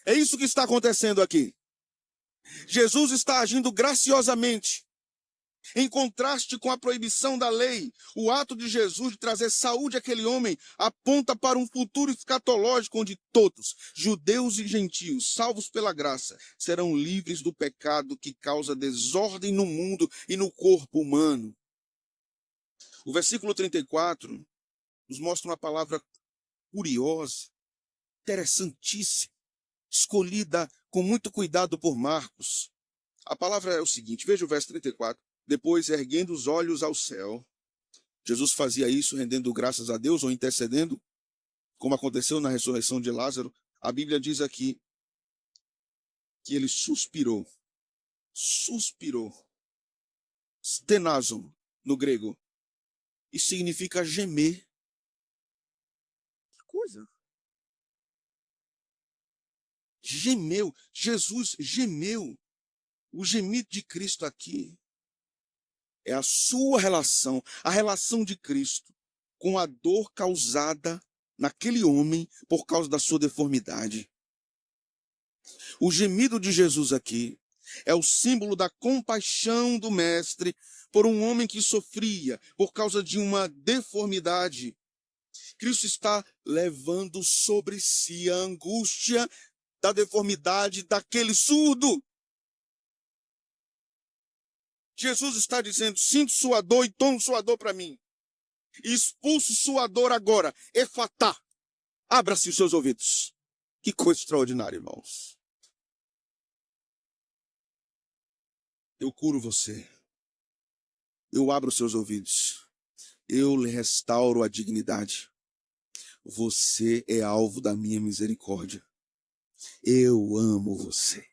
É isso que está acontecendo aqui. Jesus está agindo graciosamente. Em contraste com a proibição da lei, o ato de Jesus de trazer saúde àquele homem aponta para um futuro escatológico onde todos, judeus e gentios, salvos pela graça, serão livres do pecado que causa desordem no mundo e no corpo humano. O versículo 34 nos mostra uma palavra curiosa, interessantíssima, escolhida com muito cuidado por Marcos. A palavra é o seguinte, veja o verso 34. Depois, erguendo os olhos ao céu, Jesus fazia isso rendendo graças a Deus ou intercedendo, como aconteceu na ressurreição de Lázaro. A Bíblia diz aqui que ele suspirou, stenazon no grego, e significa gemer. Que coisa! Gemeu, Jesus gemeu. O gemido de Cristo aqui é a sua relação, a relação de Cristo com a dor causada naquele homem por causa da sua deformidade. O gemido de Jesus aqui é o símbolo da compaixão do Mestre por um homem que sofria por causa de uma deformidade. Cristo está levando sobre si a angústia da deformidade daquele surdo. Jesus está dizendo, sinto sua dor e tome sua dor para mim. Expulso sua dor agora. Efatá. Abra-se os seus ouvidos. Que coisa extraordinária, irmãos. Eu curo você. Eu abro os seus ouvidos. Eu lhe restauro a dignidade. Você é alvo da minha misericórdia. Eu amo você.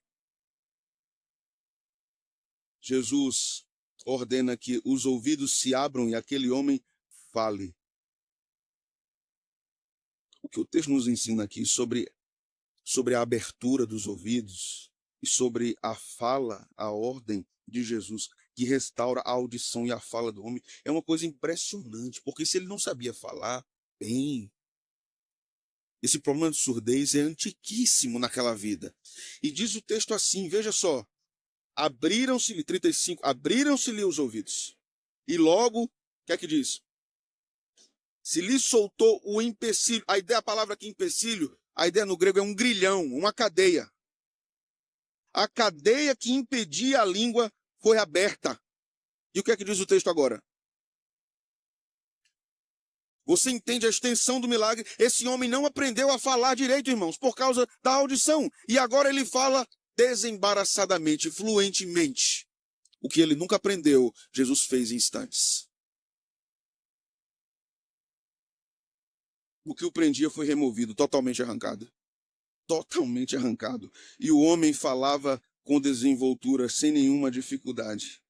Jesus ordena que os ouvidos se abram e aquele homem fale. O que o texto nos ensina aqui sobre a abertura dos ouvidos e sobre a fala, a ordem de Jesus, que restaura a audição e a fala do homem, é uma coisa impressionante, porque se ele não sabia falar bem, esse problema de surdez é antiquíssimo naquela vida. E diz o texto assim, veja só, abriram-se-lhe, 35, abriram-se-lhe os ouvidos. E logo, o que é que diz? Se lhe soltou o empecilho, a palavra aqui empecilho, a ideia no grego é um grilhão, uma cadeia. A cadeia que impedia a língua foi aberta. E o que é que diz o texto agora? Você entende a extensão do milagre? Esse homem não aprendeu a falar direito, irmãos, por causa da audição. E agora ele fala desembaraçadamente, fluentemente. O que ele nunca aprendeu, Jesus fez em instantes. O que o prendia foi removido, totalmente arrancado. totalmente arrancado. E o homem falava com desenvoltura, sem nenhuma dificuldade.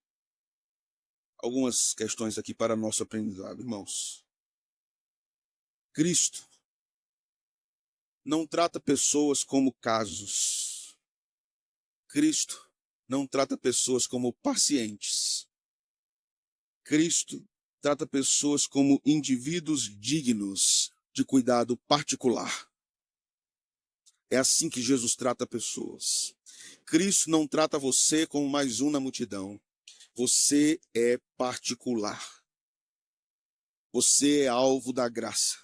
Algumas questões aqui para nosso aprendizado, irmãos. Cristo não trata pessoas como casos. Cristo não trata pessoas como pacientes. Cristo trata pessoas como indivíduos dignos de cuidado particular. É assim que Jesus trata pessoas. Cristo não trata você como mais um na multidão. Você é particular. Você é alvo da graça,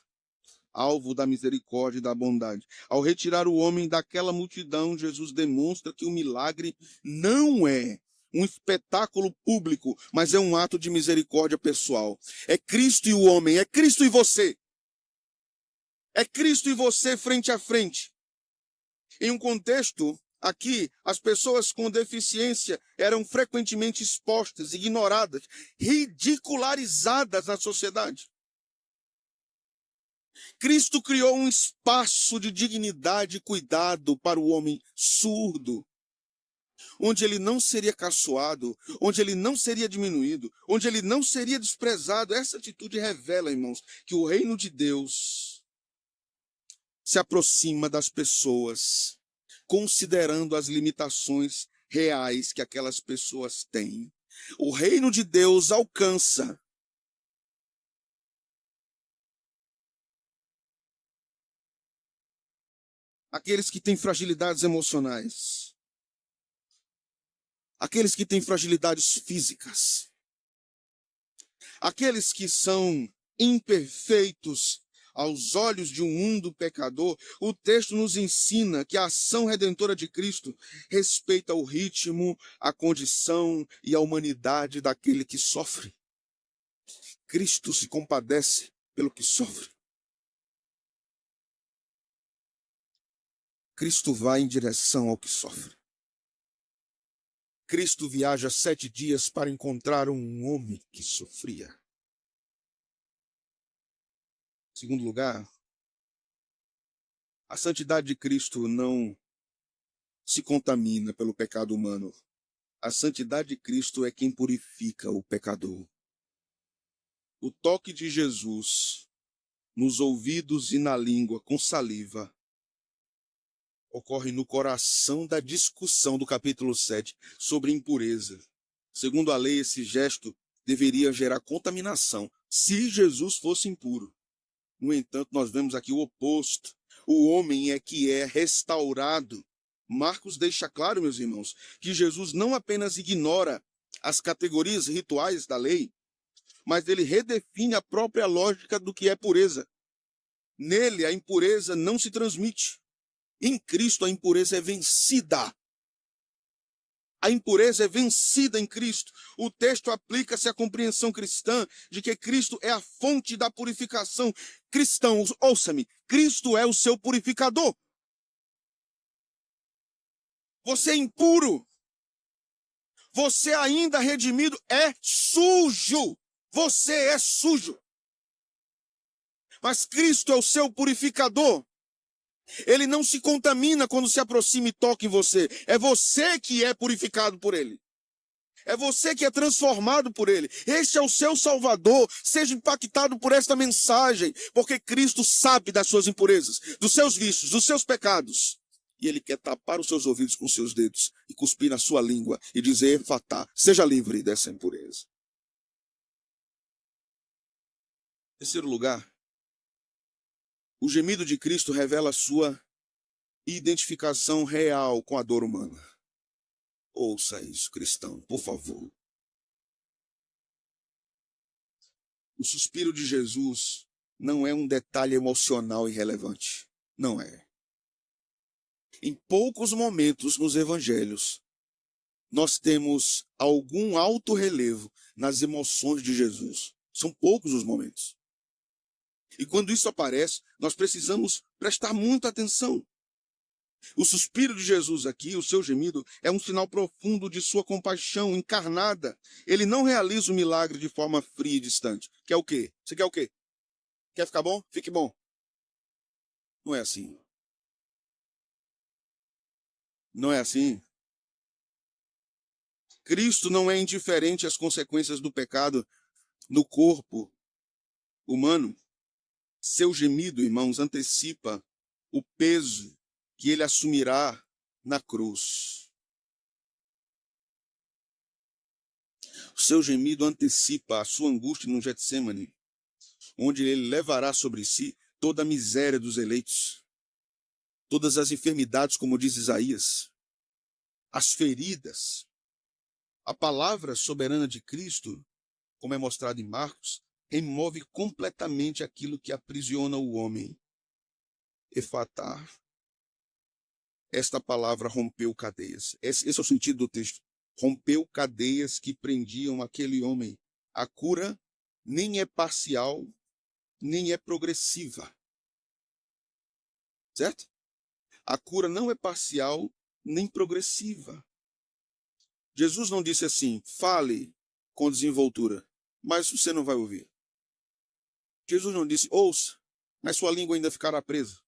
alvo da misericórdia e da bondade. Ao retirar o homem daquela multidão, Jesus demonstra que o milagre não é um espetáculo público, mas é um ato de misericórdia pessoal. É Cristo e o homem, é Cristo e você. É Cristo e você frente a frente. Em um contexto aqui, as pessoas com deficiência eram frequentemente expostas, ignoradas, ridicularizadas na sociedade. Cristo criou um espaço de dignidade e cuidado para o homem surdo, onde ele não seria caçoado, onde ele não seria diminuído, onde ele não seria desprezado. Essa atitude revela, irmãos, que o reino de Deus se aproxima das pessoas, considerando as limitações reais que aquelas pessoas têm. O reino de Deus alcança aqueles que têm fragilidades emocionais, aqueles que têm fragilidades físicas, aqueles que são imperfeitos aos olhos de um mundo pecador. O texto nos ensina que a ação redentora de Cristo respeita o ritmo, a condição e a humanidade daquele que sofre. Cristo se compadece pelo que sofre. Cristo vai em direção ao que sofre. Cristo viaja 7 dias para encontrar um homem que sofria. Em segundo lugar, a santidade de Cristo não se contamina pelo pecado humano. A santidade de Cristo é quem purifica o pecador. O toque de Jesus nos ouvidos e na língua com saliva ocorre no coração da discussão do capítulo 7 sobre impureza. Segundo a lei, esse gesto deveria gerar contaminação se Jesus fosse impuro. No entanto, nós vemos aqui o oposto. O homem é que é restaurado. Marcos deixa claro, meus irmãos, que Jesus não apenas ignora as categorias rituais da lei, mas ele redefine a própria lógica do que é pureza. Nele, a impureza não se transmite. Em Cristo, a impureza é vencida. A impureza é vencida em Cristo. O texto aplica-se à compreensão cristã de que Cristo é a fonte da purificação. Cristãos, ouça-me, Cristo é o seu purificador. Você é impuro. Você ainda redimido é sujo. Você é sujo. Mas Cristo é o seu purificador. Ele não se contamina quando se aproxima e toca em você. É você que é purificado por ele. É você que é transformado por ele. Este é o seu Salvador. Seja impactado por esta mensagem, porque Cristo sabe das suas impurezas, dos seus vícios, dos seus pecados. E ele quer tapar os seus ouvidos com seus dedos e cuspir na sua língua e dizer: Efatá, seja livre dessa impureza. Em terceiro lugar, o gemido de Cristo revela a sua identificação real com a dor humana. Ouça isso, cristão, por favor. O suspiro de Jesus não é um detalhe emocional irrelevante. Não é. Em poucos momentos nos evangelhos, nós temos algum alto relevo nas emoções de Jesus. São poucos os momentos. E quando isso aparece, nós precisamos prestar muita atenção. O suspiro de Jesus aqui, o seu gemido, é um sinal profundo de sua compaixão encarnada. Ele não realiza o milagre de forma fria e distante. Quer o quê? Você quer o quê? Quer ficar bom? Fique bom. Não é assim. Não é assim? Cristo não é indiferente às consequências do pecado no corpo humano. Seu gemido, irmãos, antecipa o peso que ele assumirá na cruz. O seu gemido antecipa a sua angústia no Getsêmani, onde ele levará sobre si toda a miséria dos eleitos, todas as enfermidades, como diz Isaías, as feridas. A palavra soberana de Cristo, como é mostrado em Marcos, remove completamente aquilo que aprisiona o homem. Efatá. Esta palavra rompeu cadeias. Esse é o sentido do texto. Rompeu cadeias que prendiam aquele homem. A cura nem é parcial, nem é progressiva. Certo? A cura não é parcial, nem progressiva. Jesus não disse assim, fale com desenvoltura, mas você não vai ouvir. Jesus não disse, ouça, mas sua língua ainda ficará presa.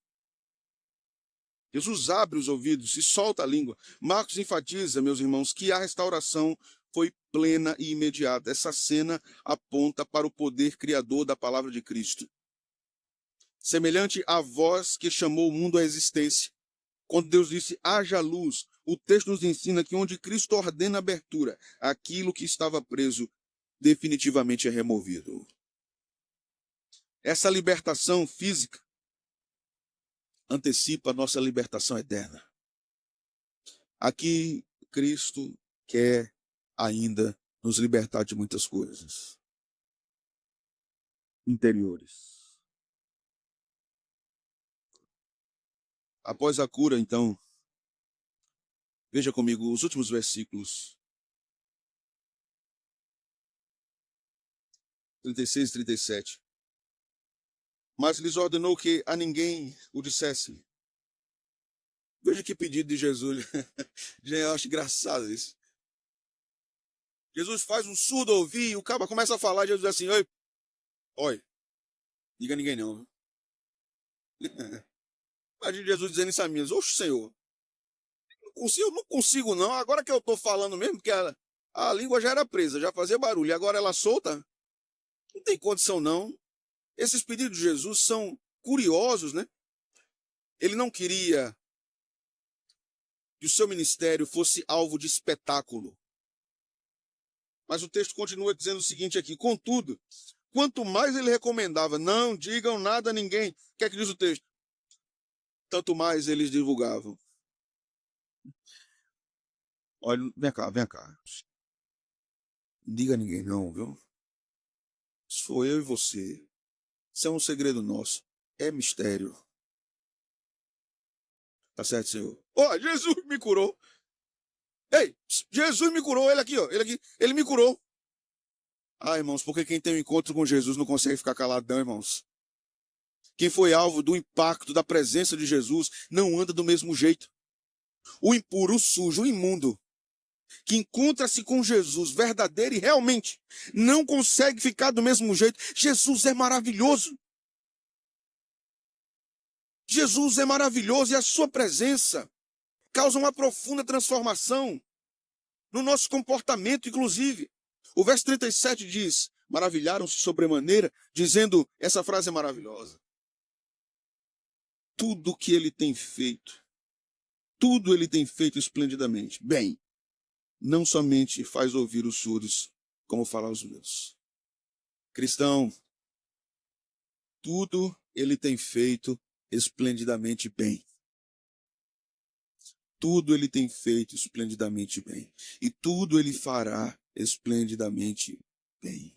Jesus abre os ouvidos e solta a língua. Marcos enfatiza, meus irmãos, que a restauração foi plena e imediata. Essa cena aponta para o poder criador da palavra de Cristo. Semelhante à voz que chamou o mundo à existência. Quando Deus disse, haja luz, o texto nos ensina que onde Cristo ordena a abertura, aquilo que estava preso definitivamente é removido. Essa libertação física antecipa a nossa libertação eterna. Aqui, Cristo quer ainda nos libertar de muitas coisas interiores. Após a cura, então, veja comigo os últimos versículos 36 e 37. Mas lhes ordenou que a ninguém o dissessem. Veja que pedido de Jesus. Eu acho engraçado isso. Jesus faz um surdo ouvir, o cara começa a falar, Jesus diz assim, oi, diga a ninguém não. Imagina Jesus dizendo isso a mim, oxe, Senhor, eu não consigo não, agora que eu estou falando mesmo, porque a língua já era presa, já fazia barulho, e agora ela solta, não tem condição não. Esses pedidos de Jesus são curiosos, né? Ele não queria que o seu ministério fosse alvo de espetáculo. Mas o texto continua dizendo o seguinte aqui, contudo, quanto mais ele recomendava, não digam nada a ninguém. O que é que diz o texto? Tanto mais eles divulgavam. Olha, vem cá, vem cá. Não diga a ninguém não, viu? Sou eu e você. Isso é um segredo nosso. É mistério. Tá certo, Senhor? Ó, Jesus me curou. Ei, Jesus me curou. Ele aqui, ó. Ele aqui. Ele me curou. Ah, irmãos, porque quem tem um encontro com Jesus não consegue ficar caladão, irmãos. Quem foi alvo do impacto da presença de Jesus não anda do mesmo jeito. O impuro, o sujo, o imundo, que encontra-se com Jesus verdadeiro e realmente não consegue ficar do mesmo jeito. Jesus é maravilhoso. Jesus é maravilhoso e a sua presença causa uma profunda transformação no nosso comportamento, inclusive. O verso 37 diz, maravilharam-se sobremaneira, dizendo, essa frase é maravilhosa. Tudo que ele tem feito esplendidamente. Bem, não somente faz ouvir os surdos, como falar os meus. Cristão, tudo ele tem feito esplendidamente bem. Tudo ele tem feito esplendidamente bem. E tudo ele fará esplendidamente bem.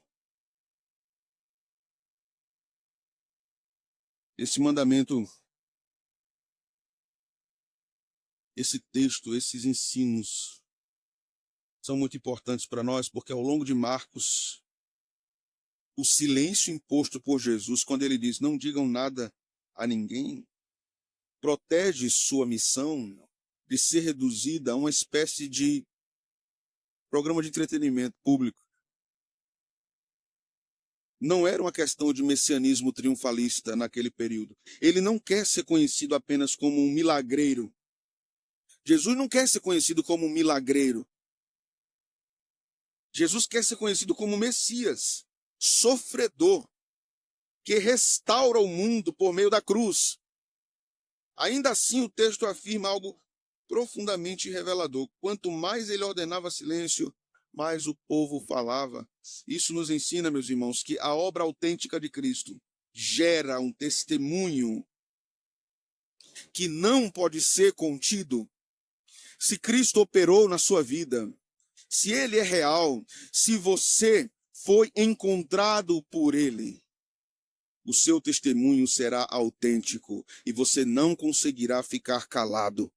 Esse mandamento, esse texto, esses ensinos são muito importantes para nós, porque ao longo de Marcos, o silêncio imposto por Jesus, quando ele diz, não digam nada a ninguém, protege sua missão de ser reduzida a uma espécie de programa de entretenimento público. Não era uma questão de messianismo triunfalista naquele período. Ele não quer ser conhecido apenas como um milagreiro. Jesus não quer ser conhecido como um milagreiro. Jesus quer ser conhecido como Messias, sofredor, que restaura o mundo por meio da cruz. Ainda assim, o texto afirma algo profundamente revelador. Quanto mais ele ordenava silêncio, mais o povo falava. Isso nos ensina, meus irmãos, que a obra autêntica de Cristo gera um testemunho que não pode ser contido. Se Cristo operou na sua vida, se ele é real, se você foi encontrado por ele, o seu testemunho será autêntico e você não conseguirá ficar calado.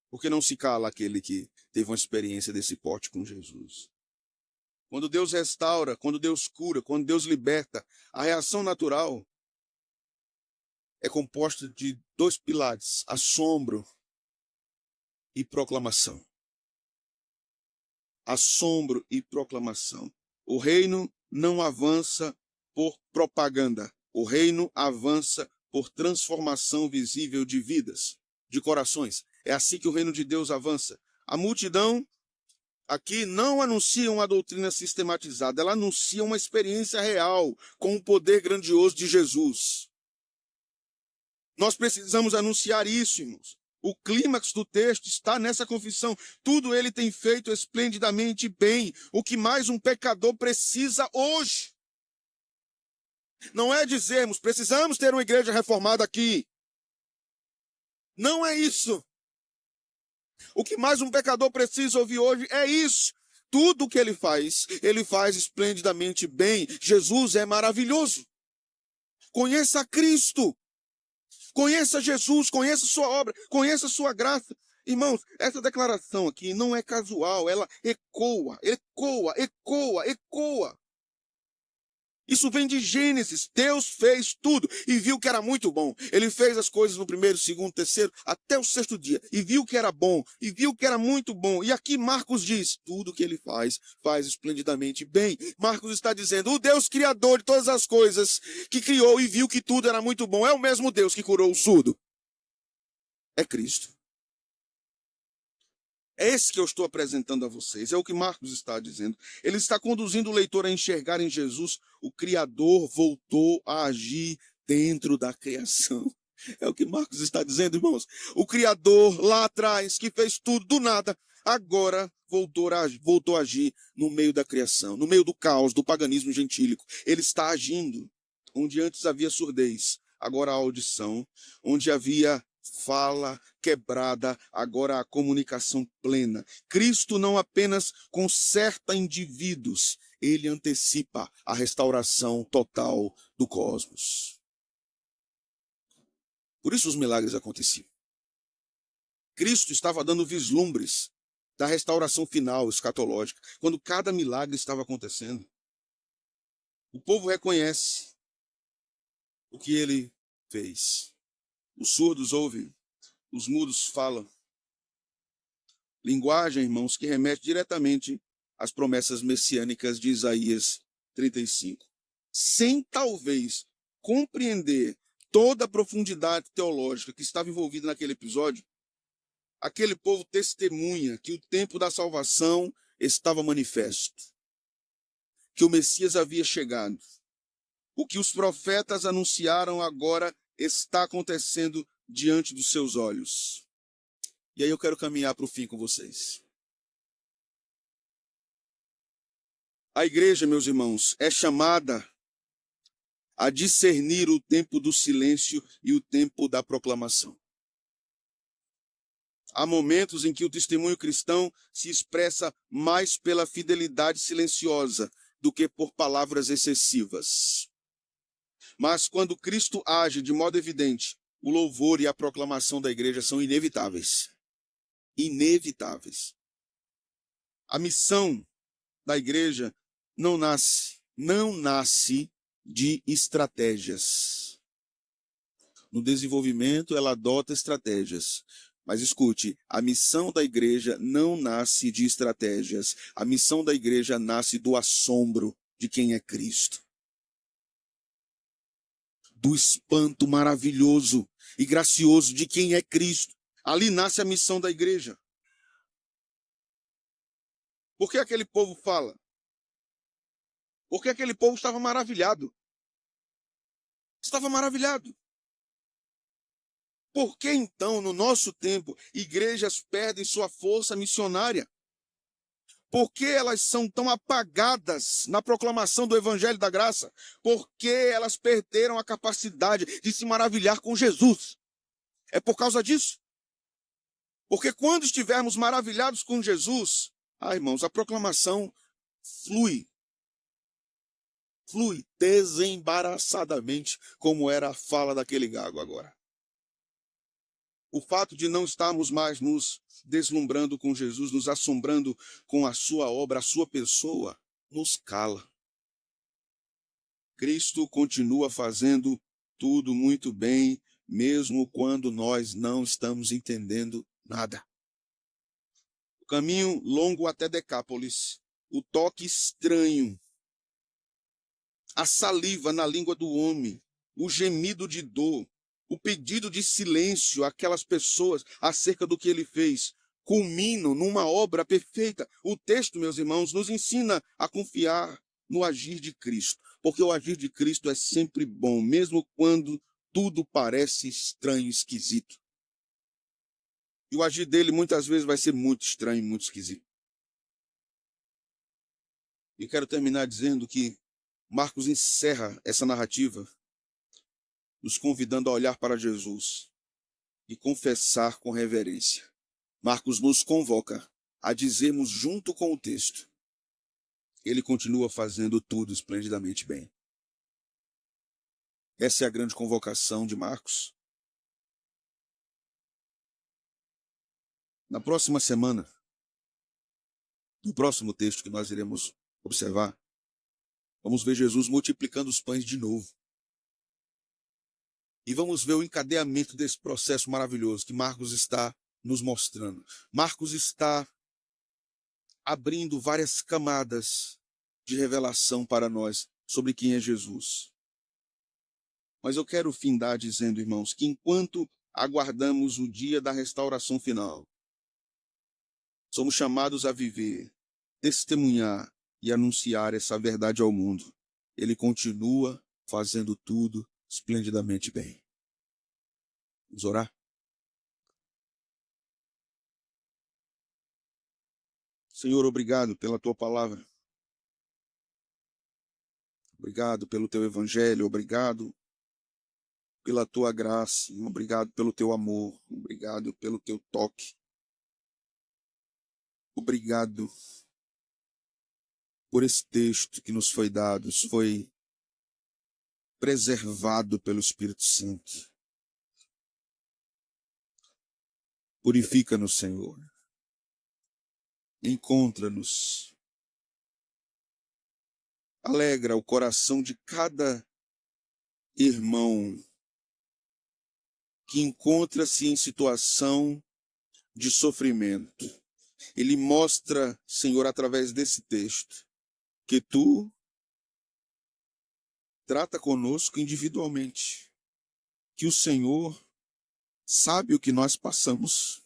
Porque não se cala aquele que teve uma experiência desse porte com Jesus. Quando Deus restaura, quando Deus cura, quando Deus liberta, a reação natural é composta de dois pilares: assombro e proclamação. Assombro e proclamação. O reino não avança por propaganda. O reino avança por transformação visível de vidas, de corações. É assim que o reino de Deus avança. A multidão aqui não anuncia uma doutrina sistematizada, ela anuncia uma experiência real com o poder grandioso de Jesus. Nós precisamos anunciar isso, irmãos. O clímax do texto está nessa confissão. Tudo ele tem feito esplendidamente bem. O que mais um pecador precisa hoje? Não é dizermos, precisamos ter uma igreja reformada aqui. Não é isso. O que mais um pecador precisa ouvir hoje é isso. Tudo o que ele faz esplendidamente bem. Jesus é maravilhoso. Conheça Cristo. Conheça Jesus, conheça sua obra, conheça sua graça. Irmãos, essa declaração aqui não é casual, ela ecoa, ecoa, ecoa, ecoa. Isso vem de Gênesis. Deus fez tudo e viu que era muito bom. Ele fez as coisas no primeiro, segundo, terceiro, até o sexto dia. E viu que era bom, e viu que era muito bom. E aqui Marcos diz, tudo que ele faz esplendidamente bem. Marcos está dizendo, o Deus criador de todas as coisas, que criou e viu que tudo era muito bom, é o mesmo Deus que curou o surdo. É Cristo. É esse que eu estou apresentando a vocês, é o que Marcos está dizendo. Ele está conduzindo o leitor a enxergar em Jesus, o Criador voltou a agir dentro da criação. É o que Marcos está dizendo, irmãos. O Criador lá atrás, que fez tudo do nada, agora voltou a agir no meio da criação, no meio do caos, do paganismo gentílico. Ele está agindo onde antes havia surdez, agora há audição, onde havia fala quebrada, agora a comunicação plena. Cristo não apenas conserta indivíduos, ele antecipa a restauração total do cosmos. Por isso os milagres aconteciam. Cristo estava dando vislumbres da restauração final, escatológica, quando cada milagre estava acontecendo. O povo reconhece o que ele fez. Os surdos ouvem, os mudos falam. Linguagem, irmãos, que remete diretamente às promessas messiânicas de Isaías 35. Sem talvez compreender toda a profundidade teológica que estava envolvida naquele episódio, aquele povo testemunha que o tempo da salvação estava manifesto, que o Messias havia chegado. O que os profetas anunciaram agora está acontecendo diante dos seus olhos. E aí eu quero caminhar para o fim com vocês. A igreja, meus irmãos, é chamada a discernir o tempo do silêncio e o tempo da proclamação. Há momentos em que o testemunho cristão se expressa mais pela fidelidade silenciosa do que por palavras excessivas. Mas quando Cristo age de modo evidente, o louvor e a proclamação da igreja são inevitáveis. Inevitáveis. A missão da igreja não nasce de estratégias. No desenvolvimento, ela adota estratégias. Mas escute, a missão da igreja não nasce de estratégias. A missão da igreja nasce do assombro de quem é Cristo. Do espanto maravilhoso e gracioso de quem é Cristo. Ali nasce a missão da igreja. Por que aquele povo fala? Porque aquele povo estava maravilhado. Estava maravilhado. Por que então, no nosso tempo, igrejas perdem sua força missionária? Por que elas são tão apagadas na proclamação do Evangelho da Graça? Por que elas perderam a capacidade de se maravilhar com Jesus? É por causa disso. Porque quando estivermos maravilhados com Jesus, irmãos, a proclamação flui desembaraçadamente, como era a fala daquele gago agora. O fato de não estarmos mais nos deslumbrando com Jesus, nos assombrando com a sua obra, a sua pessoa, nos cala. Cristo continua fazendo tudo muito bem, mesmo quando nós não estamos entendendo nada. O caminho longo até Decápolis, o toque estranho, a saliva na língua do homem, o gemido de dor, o pedido de silêncio àquelas pessoas acerca do que ele fez, culminam numa obra perfeita. O texto, meus irmãos, nos ensina a confiar no agir de Cristo, porque o agir de Cristo é sempre bom, mesmo quando tudo parece estranho, esquisito. E o agir dele muitas vezes vai ser muito estranho, muito esquisito. E quero terminar dizendo que Marcos encerra essa narrativa nos convidando a olhar para Jesus e confessar com reverência. Marcos nos convoca a dizermos junto com o texto: ele continua fazendo tudo esplendidamente bem. Essa é a grande convocação de Marcos. Na próxima semana, no próximo texto que nós iremos observar, vamos ver Jesus multiplicando os pães de novo. E vamos ver o encadeamento desse processo maravilhoso que Marcos está nos mostrando. Marcos está abrindo várias camadas de revelação para nós sobre quem é Jesus. Mas eu quero findar dizendo, irmãos, que enquanto aguardamos o dia da restauração final, somos chamados a viver, testemunhar e anunciar essa verdade ao mundo. Ele continua fazendo tudo esplendidamente bem. Vamos orar? Senhor, obrigado pela tua palavra. Obrigado pelo teu evangelho, obrigado pela tua graça, obrigado pelo teu amor, obrigado pelo teu toque. Obrigado por esse texto que nos foi dado, foi preservado pelo Espírito Santo. Purifica-nos, Senhor. Encontra-nos. Alegra o coração de cada irmão que encontra-se em situação de sofrimento. Ele mostra, Senhor, através desse texto, que tu trata conosco individualmente, que o Senhor sabe o que nós passamos,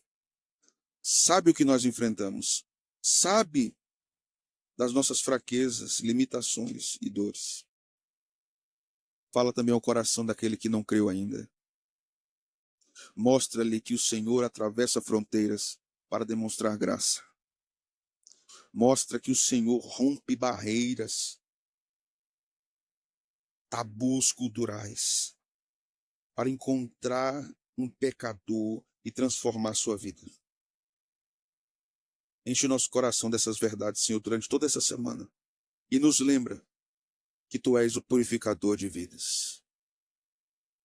sabe o que nós enfrentamos, sabe das nossas fraquezas, limitações e dores. Fala também ao coração daquele que não creu ainda. Mostra-lhe que o Senhor atravessa fronteiras para demonstrar graça. Mostra que o Senhor rompe barreiras, tabus culturais, para encontrar um pecador e transformar sua vida. Enche o nosso coração dessas verdades, Senhor, durante toda essa semana. E nos lembra que tu és o purificador de vidas.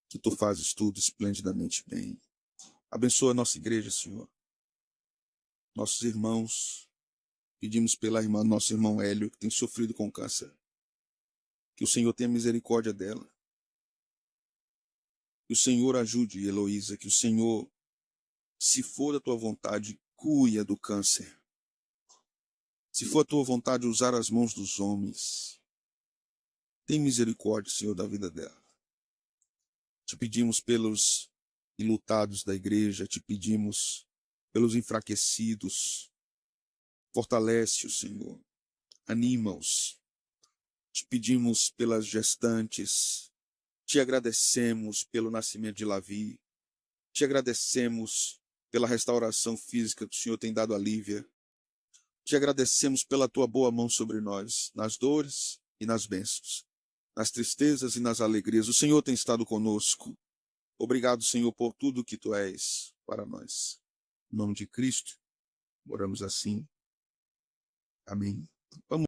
Que tu fazes tudo esplendidamente bem. Abençoa a nossa igreja, Senhor. Nossos irmãos, pedimos pela irmã, nosso irmão Hélio, que tem sofrido com câncer. Que o Senhor tenha misericórdia dela. Que o Senhor ajude Heloísa, que o Senhor, se for da tua vontade, cure do câncer. Se for a tua vontade usar as mãos dos homens, tem misericórdia, Senhor, da vida dela. Te pedimos pelos enlutados da igreja, te pedimos pelos enfraquecidos, fortalece-os, Senhor, anima-os. Te pedimos pelas gestantes, te agradecemos pelo nascimento de Lavi, te agradecemos pela restauração física que o Senhor tem dado a Lívia, te agradecemos pela tua boa mão sobre nós, nas dores e nas bênçãos, nas tristezas e nas alegrias. O Senhor tem estado conosco. Obrigado, Senhor, por tudo que tu és para nós. Em nome de Cristo, oramos assim. Amém. Vamos